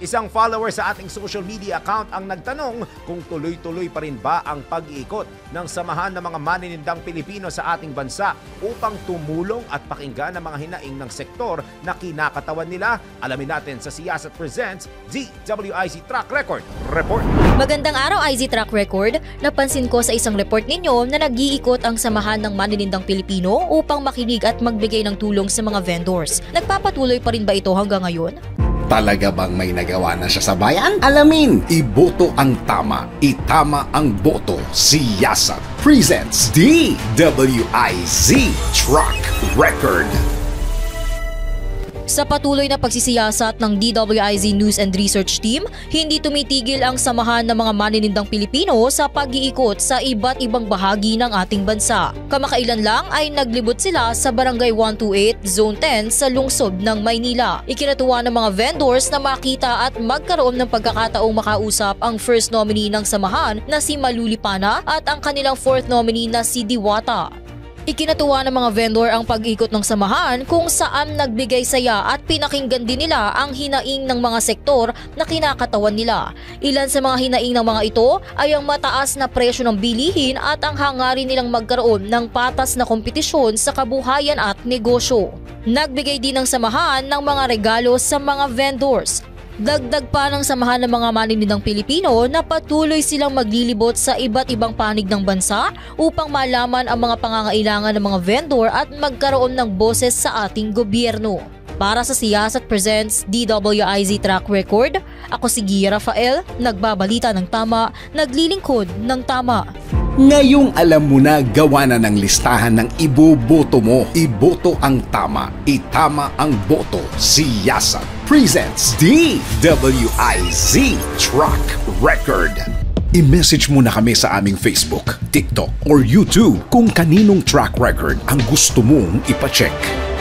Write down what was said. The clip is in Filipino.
Isang follower sa ating social media account ang nagtanong kung tuloy-tuloy pa rin ba ang pag-iikot ng samahan ng mga maninindang Pilipino sa ating bansa upang tumulong at pakinggan ang mga hinaing ng sektor na kinakatawan nila. Alamin natin sa Siyasat Presents DWIZ Track Record Report. Magandang araw, IZ Track Record. Napansin ko sa isang report ninyo na nag-iikot ang samahan ng maninindang Pilipino upang makinig at magbigay ng tulong sa mga vendors. Nagpapatuloy pa rin ba ito hanggang ngayon? Talaga bang may nagawa na siya sa bayan? Alamin! Iboto ang tama, itama ang boto. Siyasat presents DWIZ Track Record. Sa patuloy na pagsisiyasat ng DWIZ News and Research Team, hindi tumitigil ang samahan ng mga maninindang Pilipino sa pag-iikot sa iba't ibang bahagi ng ating bansa. Kamakailan lang ay naglibot sila sa Barangay 128, Zone 10 sa lungsod ng Maynila. Ikinatuwa ng mga vendors na makita at magkaroon ng pagkakataong makausap ang first nominee ng samahan na si Malulipana at ang kanilang fourth nominee na si Diwata. Ikinatuwa ng mga vendor ang pag-ikot ng samahan kung saan nagbigay saya at pinakinggan din nila ang hinaing ng mga sektor na kinakatawan nila. Ilan sa mga hinaing ng mga ito ay ang mataas na presyo ng bilihin at ang hangarin nilang magkaroon ng patas na kompetisyon sa kabuhayan at negosyo. Nagbigay din ng samahan ng mga regalo sa mga vendors. Dagdag pa ng samahan ng mga maninindang Pilipino na patuloy silang maglilibot sa iba't ibang panig ng bansa upang malaman ang mga pangangailangan ng mga vendor at magkaroon ng boses sa ating gobyerno. Para sa Siyasat Presents DWIZ Track Record, ako si Gia Rafael, nagbabalita ng tama, naglilingkod ng tama. Ngayong alam mo na, gawa na ng listahan ng iboboto mo. Iboto ang tama, itama ang boto. Siyasat presents DWIZ Track Record. I-message mo na kami sa aming Facebook, TikTok or YouTube kung kaninong track record ang gusto mong ipacheck.